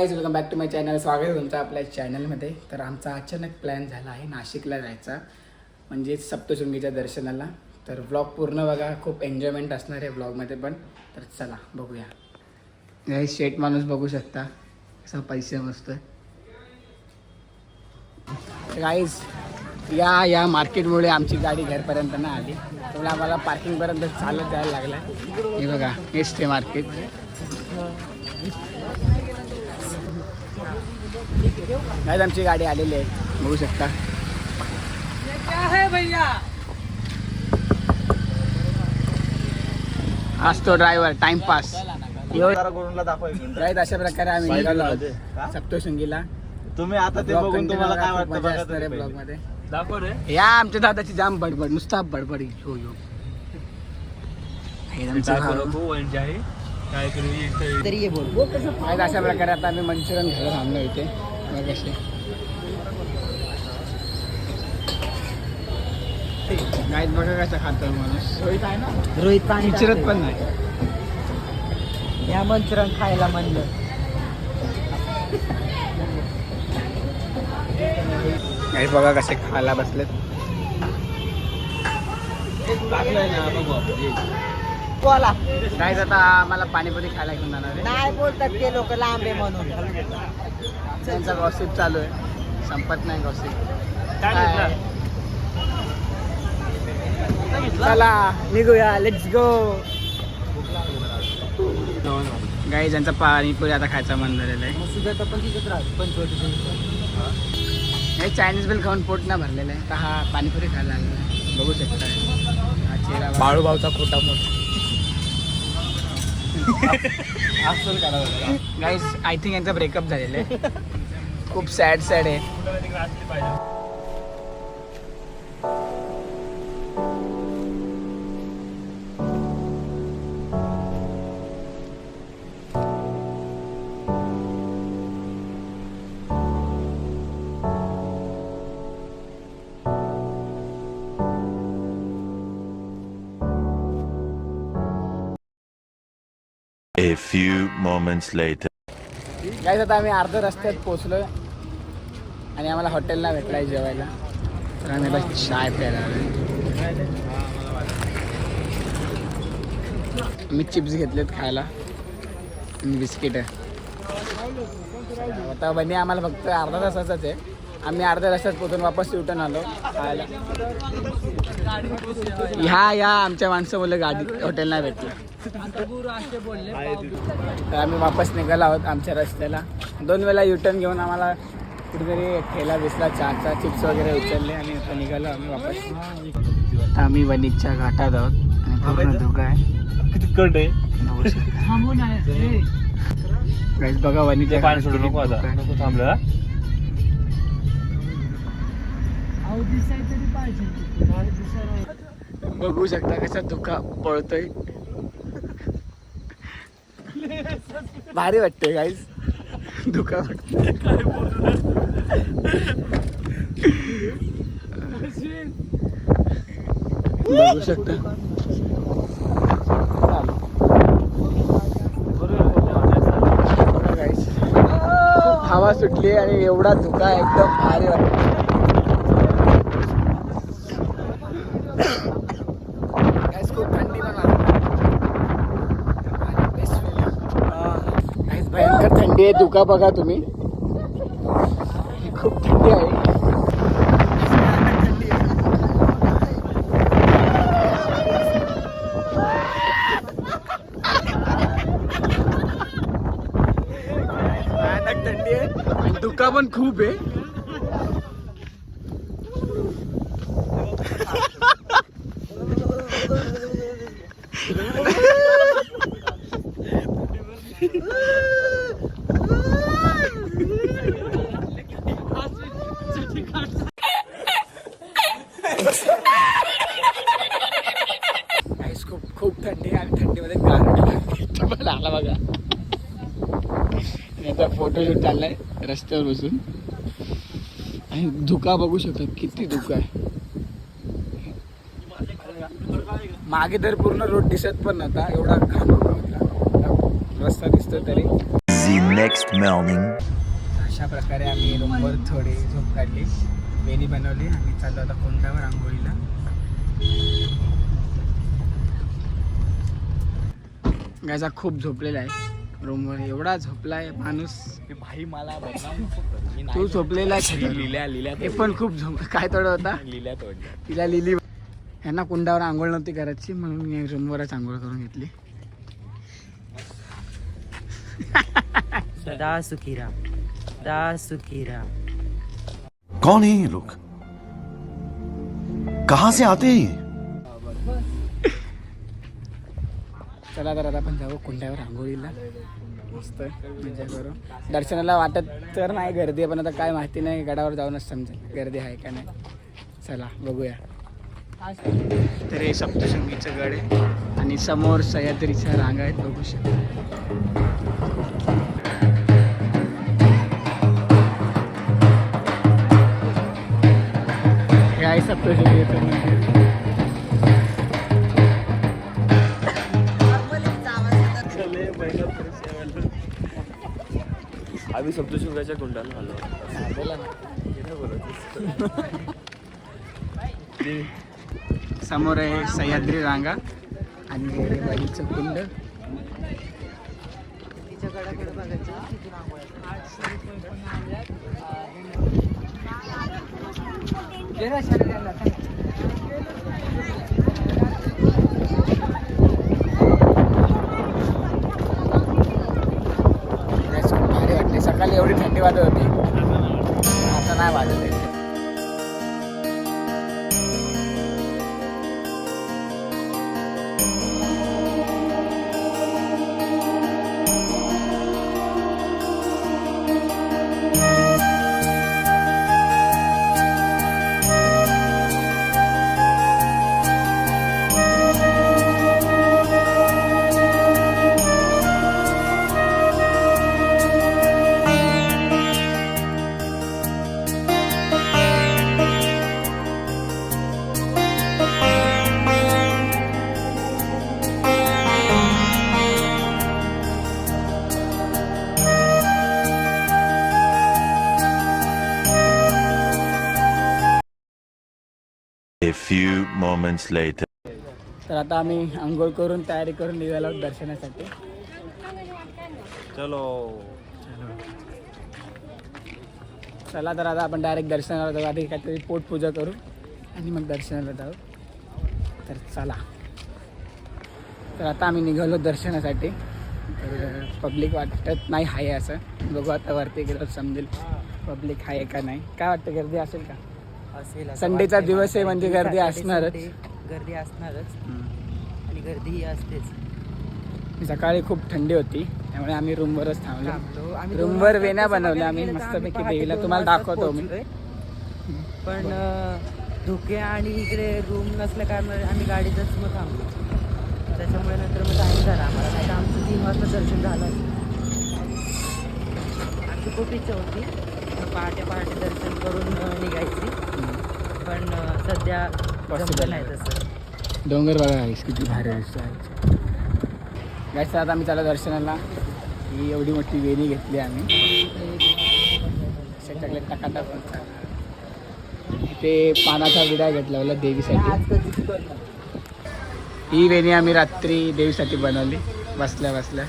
Guys welcome back to my channel. स्वागत आहे तुमचं आपल्या चॅनलमध्ये. तर आमचा अचानक प्लॅन झाला आहे नाशिकला जायचा, म्हणजेच सप्तशृंगीच्या दर्शनाला. तर व्लॉग पूर्ण बघा, खूप एन्जॉयमेंट असणार आहे व्लॉगमध्ये पण. तर चला बघूया. गाईज शेट माणूस बघू शकता कसा पैसे मस्त. गाईज या मार्केटमुळे आमची गाडी घरपर्यंत नाही आली, त्यामुळे आम्हाला पार्किंगपर्यंत चालत जायला लागलं. हे बघा, हेच ते मार्केट. नाही आमची गाडी आलेली आहे, बघू शकता. आज तो ड्रायव्हर टाइमपास. राईट, अशा प्रकारे आम्ही निघालो आहोत सप्तशृंगीला. तुम्ही आता ते बघून तुम्हाला काय वाटतं मजा असणार आहे ब्लॉग मध्ये. या आमच्या दादाची जाम बडबड, नुसता बडबड. हो यो अशा प्रकारे आता आम्ही मंचुरियन घ्यायला थांबलो इथे. कसे गाईत बघा कसा खातो माणूस. रोहित आहे ना, रोहित पाणी विचारत पण नाही. या मंचुरियन खायला म्हणलं. गाईत बघा कसे खायला बसलेत. गाईज आता आम्हाला पाणीपुरी खायला घेऊन जाणार आहे. नाही बोलतात ते लोक लांबे म्हणून. त्यांचा गॉसिप चालू आहे, संपत नाही गॉसिप. चला निघूया, लेट्स गो. गाईज यांचा पाणीपुरी आता खायचा मन झालेला आहे. हे चायनीज बिल खाऊन पोट ना भरलेलं आहे, तर हा पाणीपुरी खायला लागला आहे. बघू शकता हा चेहरा. बाळूभाऊचा खोटा मोठा. गाईज आय थिंक यांचा ब्रेकअप झालेला आहे. खूप सॅड आहे. A few moments later. Guys आता आम्ही अर्ध्या रस्त्यात पोचलोय आणि आम्हाला हॉटेलला भेटलाय जेवायला. तर आम्ही आता चाय प्यायला आलोय. मी चिप्स घेतलेत खायला आणि बिस्किट आहे. आता बनी आम्हाला फक्त अर्धा तासाचाच आहे. आम्ही अर्ध्या रस्त्यात पोचून वापस रिटर्न आलो खायला. ह्या आमच्या माणसं बोलले गाडी हॉटेल नाही भेटलं, तर आम्ही वापस निघालो आहोत आमच्या रस्त्याला. 2 वेळा युटर्न घेऊन आम्हाला कुठेतरी ठेला दिसला चहाचा, चिप्स वगैरे उचलले आणि आता निघालो आम्ही वापस. आता आम्ही वणीच्या घाटात आहोत आणि पूर्ण धुकं आहे. किती कट आहे. गाईज बघा वणीच्या पाणी सोडू नको आता, नको थांबलं. बघू शकता कसा धुका पळतोय. भारी वाटतंय गाईज, धुका वाटतंय. बघू शकता गाईज, खूप हवा सुटली आणि एवढा धुका एकदम भारी वाटतो. भयंकर थंडी आहे. धुका बघा तुम्ही, खूप थंडी आहे. भयानक थंडी आहे आणि धुका पण खूप आहे. खूप थंडी आहे आणि थंडीमध्ये गारवा आला बघा. याचा फोटोशूट चाललाय रस्त्यावर बसून आणि धुका बघू शकता, किती धुका आहे. मागे तर पूर्ण रोड दिसत पण नव्हता, एवढा घाम होता. रस्ता दिसतो तरी. The next morning. अशा प्रकारे आम्ही रूमवर थोडी झोप काढली, वेणी बनवली आणि चाललो आता कोंडावर आंघोळीला. गायचा खूप झोपलेला आहे रूमवर, एवढा झोपला आहे माणूस. भाई मला बदनाम तू झोपलेला आहे. लिल्या हे पण खूप झोप. काय तोड होता लिल्या तोडल्या. तिला लिली. यांना कुंडावर आंघोळ नव्हती करायची म्हणून मी रूमवरच आंघोळ करून घेतली. सदा सुखी राम, सदा सुखी राम. कौन है ये लोग? कहां से आते हैं ये? चला तर आता आपण जाऊ कुंड्यावर आंघोळीला, मस्त मजा करू. दर्शनाला वाटत तर नाही गर्दी आहे, पण आता काय माहिती नाही, गडावर जाऊनच समजेल गर्दी आहे का नाही. चला बघूया. तर हे सप्तशृंगीचं गड आहे आणि समोर सह्याद्रीच्या रांगा आहेत, बघू शकता. हे आहे सप्तशृंगीचं मंदिर. आम्ही सप्तशृंगाच्या कुंडाला आलो. समोर आहे सह्याद्री रांगा आणि हे बाईचं कुंड. तिच्या गडाकडे बघायचं, तिथून आंघोळ. खूप भारी वाटते. सकाळी एवढी थंडी वाजत होती, आता नाही वाजत आहे. A few moments later. तर आता आम्ही आंघोळ करून तयारी करून निघालो आहोत दर्शनासाठी. चलो. चला तर आता आपण डायरेक्ट दर्शनाला जाऊ. आधी काहीतरी पोटपूजा करू आणि मग दर्शनाला जाऊ. तर चला. तर आता आम्ही निघालो दर्शनासाठी. तर पब्लिक वाटत नाही आहे असं, बघू आता वरती गेलं समजेल पब्लिक आहे का नाही. काय वाटतं, गर्दी असेल का? असेल असं संडेचा वाटतंय दिवस आहे मला. म्हणजे गर्दी Saturday, असणारच. Sunday गर्दी असणारच आणि गर्दीही असतेच. सकाळी खूप थंडी होती त्यामुळे आम्ही रूमवरच थांबलो. आम्ही रूमवर 2 वेण्या वाजता बनवल्या आम्ही गेलं तर मस्तपैकी पहाटे देवीला. 2 तुम्हाला वाजता दाखवतो मी. पोहोचलोय. पण धुके आणि इकडे रूम नसल्या कारणाने आम्ही गाडीतच मग थांबलो. त्याच्यामुळे नंतर मग टाईम झाला आम्हाला, नाही तर आमचं 3 वाजता दर्शन झालं. आमची खूप इच्छा होती पहाटे दर्शन करून निघायची, पण सध्या जमलं नाही तसं. डोंगर बघा guys, किती भारी दिसतो. गाईस आता आम्ही चालू दर्शनाला. ही एवढी मोठी वेणी घेतली आम्ही, सगळे टकाटक. इथे पानाचा विडा घेतला मला देवीसाठी. ही वेणी आम्ही रात्री देवीसाठी बनवली बसल्या बसल्या.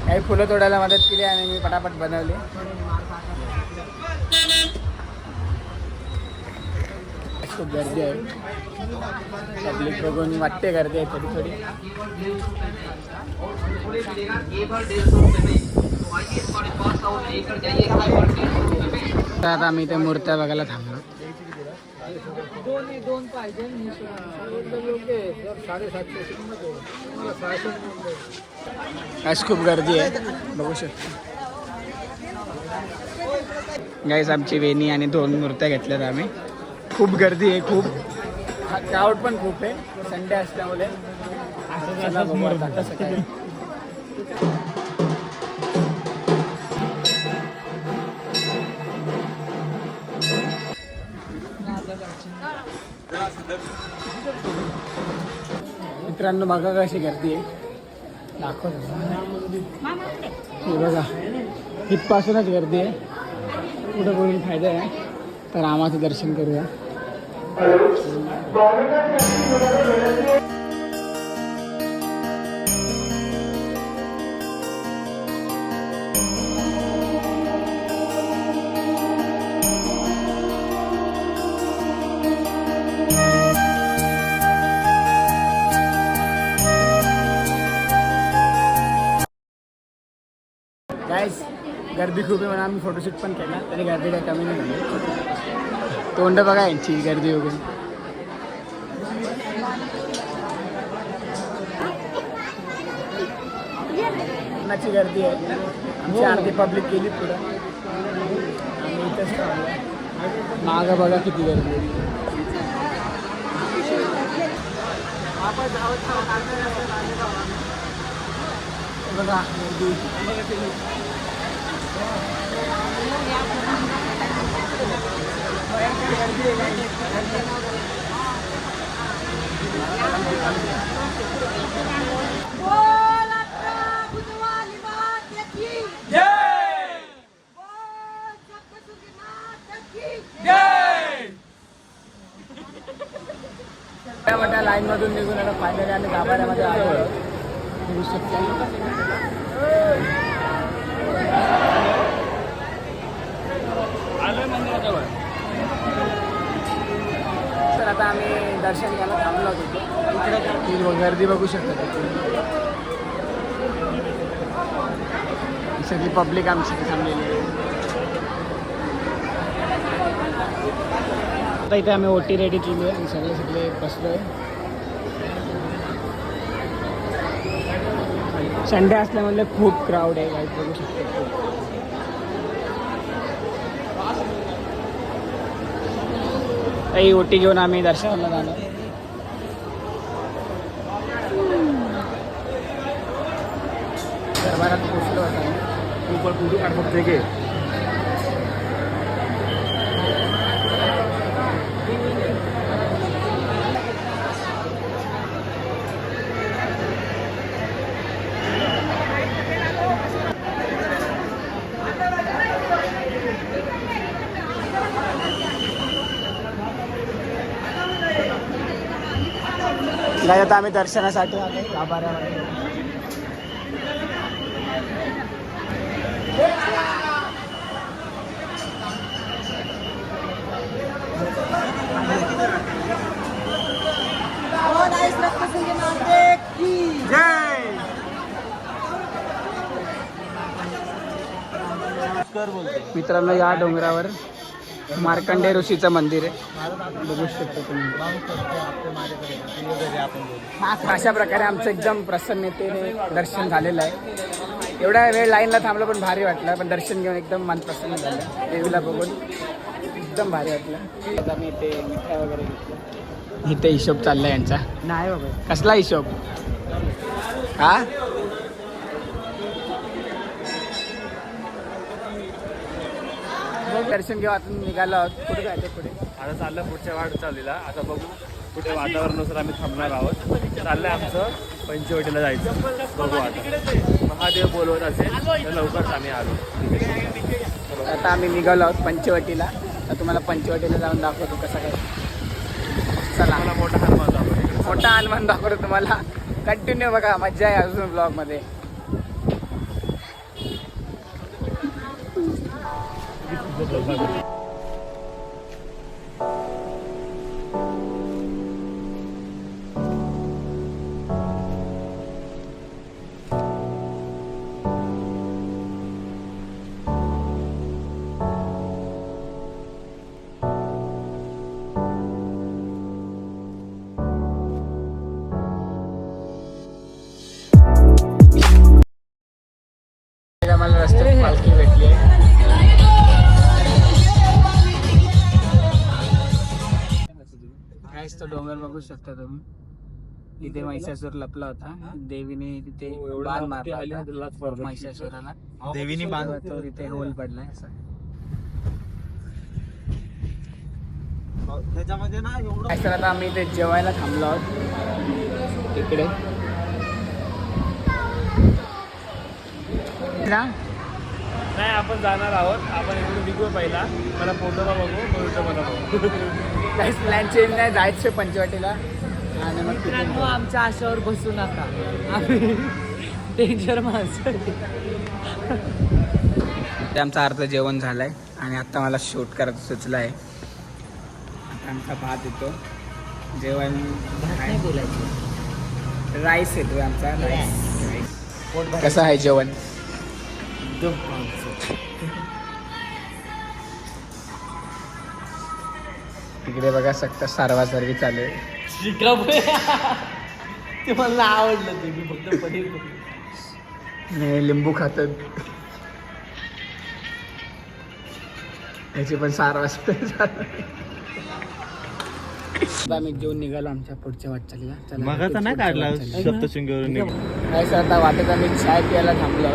काही फुलं तोडायला मदत केली आणि मी पटापट बनवली. खूप गर्दी आहे, पब्लिक बघून वाटते गर्दी आहे थोडी थोडी. तर आता आम्ही इथे मूर्त्या बघायला थांबलो. आज खूप गर्दी आहे, बघू शकतो. गाईस आमची वेणी आणि 2 मूर्त्या घेतल्यात आम्ही. खूप गर्दी आहे, खूप क्राऊड पण खूप आहे संडे असल्यामुळे. चला बघू आता कसं काय. मित्रांनो बघा कशी गर्दी आहे. दाखवतो हे बघा, इथपासूनच गर्दी आहे. कुठं बोलून फायदा आहे. तर रामाचं दर्शन करूया. गाईस गर्दी खूप आहे म्हणून आम्ही फोटोशूट पण केला, तरी गर्दी काही कमी नाही झाली. तोंड बघा यांची गर्दी वगैरे. कोणाची गर्दी आहे. आमची अर्धी पब्लिक गेली पुढं. आम्ही इथंच थांबलो. मागं बघा किती गर्दी आहे. बघा गर्दी. मोठ्या लाईन मधून निघून आता फायनली आम्ही गाभाऱ्यामध्ये आलो. बघू शकता. तर आता आम्ही दर्शन घ्यायला थांबलो होतो. इकडे गर्दी बघू शकता. सगळी पब्लिक आमची थांबलेली आहे. आता इथे आम्ही ओटी रेडी केली आहे आणि सगळे बसलो आहे. संडे असल्यामुळे खूप क्राऊड आहे. गाईड बघू शकतो. काही ओटी घेऊन आम्ही दर्शनाला जाणार. दरबारात पोचलो होता. गाईड आता आम्ही दर्शनासाठी आलो गाभाऱ्यामध्ये. मित्रांनो, या डोंगरावर मार्कंडेय ऋषीचं मंदिर आहे. बघू शकतो तुम्ही. अशा प्रकारे आमचं एकदम प्रसन्नतेने दर्शन झालेलं आहे. एवढा वेळ लाईनला थांबलं पण भारी वाटलं. पण दर्शन घेऊन एकदम मन प्रसन्न झालं. देवीला बघून एकदम भारी वाटलं. आता मी इथे मिठाई वगैरे घेतलं. इथे हिशोब चाललाय यांचा. नाही बाबा. कसला हिशोब? हा दर्शन घेऊ. आता निघालो आहोत. कुठे जायचं पुढे? आता चाललं पुढच्या वाट चाललेला. आता बघू कुठे वातावरणानुसार आम्ही थांबणार आहोत. चाललंय आमचं पंचवटीला जायचं. बघू आता महादेव बोलवत असेल तर लवकरच आम्ही आलो. आता आम्ही निघालो आहोत पंचवटीला. तर तुम्हाला पंचवटीला जाऊन दाखवतो कसं काय. चला. मला मोठा हनुमान दाखवतो. मोठा हनुमान दाखवतो तुम्हाला. कंटिन्यू बघा, मजा आहे अजून ब्लॉगमध्ये. मला रस्त्यात पालखी भेटली आहे. काहीच तो डोंगर बघू शकता तुम्ही. इथे महिषासूर लपला होता. देवीने तिथे बाण मारला होता महिषासुराला. देवीने बाण तो तिथे होल पडलाय असं. त्याच्यामध्ये ना एवढं. आता आम्ही इथे जेवायला थांबलो आहोत. इकडे ना नाही आपण जाणार आहोत. आपण इकडून निघू पहिला. मला फोटोला बघू मग मला बघू. काहीच प्लॅन चेंज नाही, जायचं पंचवटीला आणि मग तिथून मित्रांनो आमच्या आशावर बसू नका, आम्ही डेंजर माणसं. ते आमचं अर्ध जेवण झालंय आणि आता मला शूट करायचं सुचलं आहे. आता आमचा भात येतो, जेवण नाही बोलायचं. राईस येतोय आमचा राईस. कसं आहे जेवण? तिकडे बघा सक्त सारवा सर्वी चालू आहे. ते मला आवडलं, ते मी फक्त पनीर हे लिंबू खातात. याची पण सारवा आम्ही जेवून निघालो आमच्या पुढच्या वाटचालीला. चला, मगाचा नाही काढला सप्तशृंगीवरून काय सर आता वाटत आम्ही चाय प्यायला थांबलो.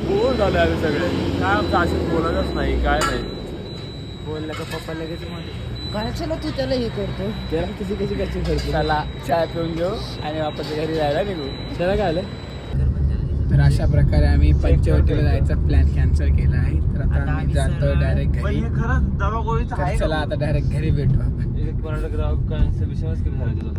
बोल झाले आम्ही सगळे. काय आमचं असेच बोलतच नाही काय नाही. बोललं का पप्पा लगेच काय चला तू त्याला हे करतो. त्याला कशी कशी कशी करतो. चला चाय पिऊन घेऊ आणि वापस घरी जायला निघू. त्याला काय आलं? तर अशा प्रकारे आम्ही पंचवटीला जायचा प्लॅन कॅन्सल केला आहे. तर आता आम्ही जातो डायरेक्ट घरी. खरंच दवागोळीचं तर चला आता डायरेक्ट घरी भेटू आपण. कर्नाटक विषयच झाला